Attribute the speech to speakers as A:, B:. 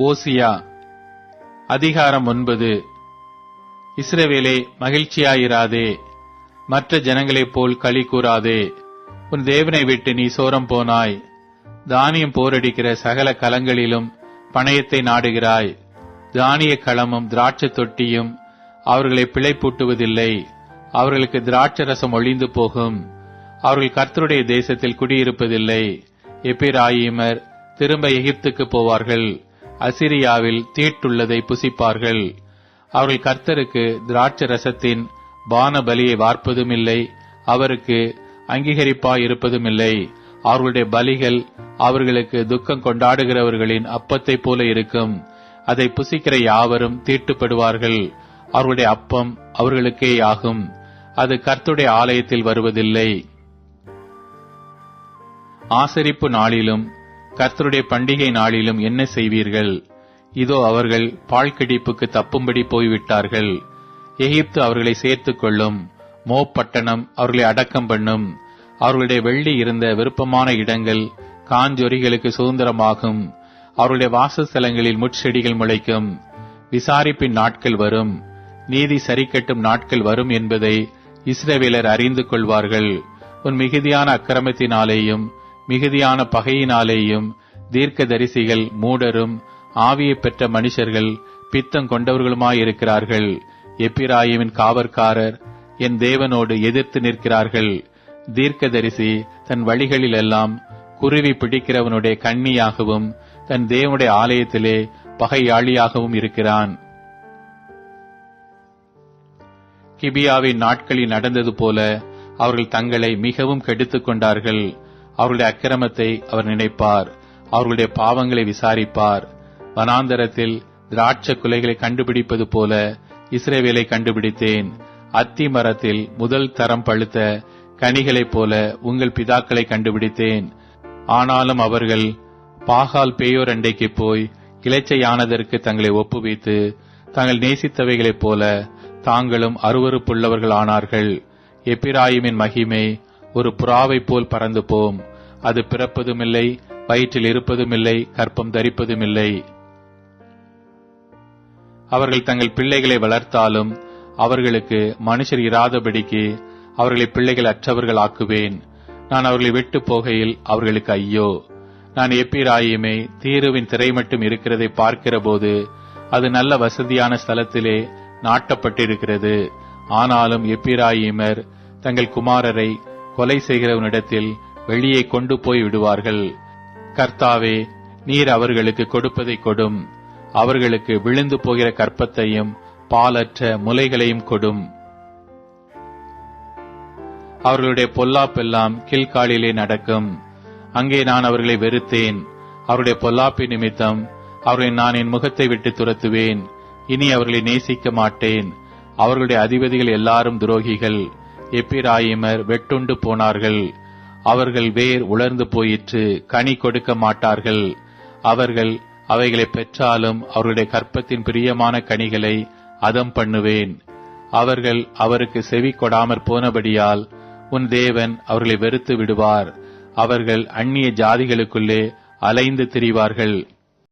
A: ஓசியா அதிகாரம் 9. இஸ்ரவேலே, மகிழ்ச்சியாயிராதே, மற்ற ஜனங்களைப் போல் களி கூறாதே. உன் தேவனை விட்டு நீ சோரம் போனாய். தானியம் போரடிக்கிற சகல களங்களிலும் பணயத்தை நாடுகிறாய். தானிய களமும் திராட்சை தொட்டியும் அவர்களை பிழைப்பூட்டுவதில்லை. அவர்களுக்கு திராட்சரசம் ஒழிந்து போகும். அவர்கள் கர்த்தருடைய தேசத்தில் குடியிருப்பதில்லை. எப்பிராயீமர் திரும்ப எகிப்துக்கு போவார்கள். அசிரியாவில் தீட்டுள்ளதை புசிப்பார்கள். அவர்கள் கர்த்தருக்கு திராட்சரசத்தின் பான பலியை வார்ப்பதும் இல்லை, அவருக்கு அங்கீகரிப்பாயிருப்பதும் இல்லை. அவர்களுடைய பலிகள் அவர்களுக்கு துக்கம் கொண்டாடுகிறவர்களின் அப்பத்தை போல இருக்கும். அதை புசிக்கிற யாவரும் தீட்டுப்படுவார்கள். அவர்களுடைய அப்பம் அவர்களுக்கே ஆகும். அது கர்த்தருடைய ஆலயத்தில் வருவதில்லை. ஆசரிப்பு நாளிலும் கர்த்தருடைய பண்டிகை நாளிலும் என்ன செய்வீர்கள்? இதோ அவர்கள் பாழ்கிடிப்புக்கு தப்பும்படி போய்விட்டார்கள். எகிப்து அவர்களை சேர்த்துக் கொள்ளும். மோப் பட்டணம் அவர்களை அடக்கம் பண்ணும். அவர்களுடைய வெள்ளி இருந்த விருப்பமான இடங்கள் காஞ்சொரிகளுக்கு சுதந்திரமாகும். அவருடைய வாசஸ்தலங்களில் முட்செடிகள் முளைக்கும். விசாரிப்பின் நாட்கள் வரும், நீதி சரிக்கட்டும் நாட்கள் வரும் என்பதை இஸ்ரவேலர் அறிந்து கொள்வார்கள். உன் மிகுதியான அக்கிரமத்தினாலேயும் மிகுதியான பகையினாலேயும் தீர்க்கதரிசிகள் மூடரும் ஆவியை பெற்ற மனுஷர்கள் பித்தம் கொண்டவர்களுமாயிருக்கிறார்கள். எப்பிராயிமின் காவற்காரர் என் தேவனோடு எதிர்த்து நிற்கிறார்கள். தீர்க்கதரிசி தன் வழிகளில் எல்லாம் குருவி பிடிக்கிறவனுடைய கண்ணியாகவும் தன் தேவனுடைய ஆலயத்திலே பகையாளியாகவும் இருக்கிறான். கிபியாவின் நாட்களில் நடந்தது போல அவர்கள் தங்களை மிகவும் கெடுத்துக் கொண்டார்கள். அவர்களுடைய அக்கிரமத்தை அவர் நினைப்பார், அவர்களுடைய பாவங்களை விசாரிப்பார். வனாந்தரத்தில் திராட்சை குலைகளை கண்டுபிடிப்பது போல இஸ்ரவேலை கண்டுபிடித்தேன். அத்தி மரத்தில் முதல் தரம் பழுத்த கனிகளைப் போல உங்கள் பிதாக்களை கண்டுபிடித்தேன். ஆனாலும் அவர்கள் பாகால் பேயோர் அண்டைக்கு போய் இளைச்சையானதற்கு தங்களை ஒப்புவித்து தாங்கள் நேசித்தவைகளைப் போல தாங்களும் அருவருப்புள்ளவர்கள் ஆனார்கள். எப்பிராயிமின் மகிமை ஒரு புறாவைப் போல் பறந்து போம். அது பிறப்பதுமில்லை, வயிற்றில் இருப்பதுமில்லை, கற்பம் தரிப்பதுமில்லை. அவர்கள் தங்கள் பிள்ளைகளை வளர்த்தாலும் அவர்களுக்கு மனுஷர் இராதபடிக்கு அவர்களை பிள்ளைகள் அற்றவர்கள் ஆக்குவேன். நான் அவர்களை விட்டு போகையில் அவர்களுக்கு ஐயோ! நான் எப்பிராயிமை தீருவின் திரை மட்டும் இருக்கிறதை பார்க்கிற போது அது நல்ல வசதியான ஸ்தலத்திலே நாட்டப்பட்டிருக்கிறது. ஆனாலும் எப்பிராயிமர் தங்கள் குமாரரை கொலை செய்கிறவனிடத்தில் வெளியே கொண்டு போய் விடுவார்கள். கர்த்தாவே, நீர் அவர்களுக்கு கொடுப்பதை கொடும். அவர்களுக்கு விழுந்து போகிற கற்பத்தையும் பாலற்ற முலைகளையும் கொடும். அவர்களுடைய பொல்லாப்பெல்லாம் கீழ்காலிலே நடக்கும். அங்கே நான் அவர்களை வெறுத்தேன். அவருடைய பொல்லாப்பி நிமித்தம் அவர்களை நான் என் முகத்தை விட்டு துரத்துவேன். இனி அவர்களை நேசிக்க மாட்டேன். அவர்களுடைய அதிபதிகள் எல்லாரும் துரோகிகள். எப்பிராயிமர் வெட்டுண்டு போனார்கள். அவர்கள் வேர் உலர்ந்து போயிற்று, கனி கொடுக்க மாட்டார்கள். அவர்கள் அவைகளை பெற்றாலும் அவருடைய கற்பத்தின் பிரியமான கனிகளை அதம் பண்ணுவேன். அவர்கள் அவருக்கு செவி கொடாமற் போனபடியால் உன் தேவன் அவர்களை வெறுத்து விடுவார். அவர்கள் அந்நிய ஜாதிகளுக்குள்ளே அலைந்து திரிவார்கள்.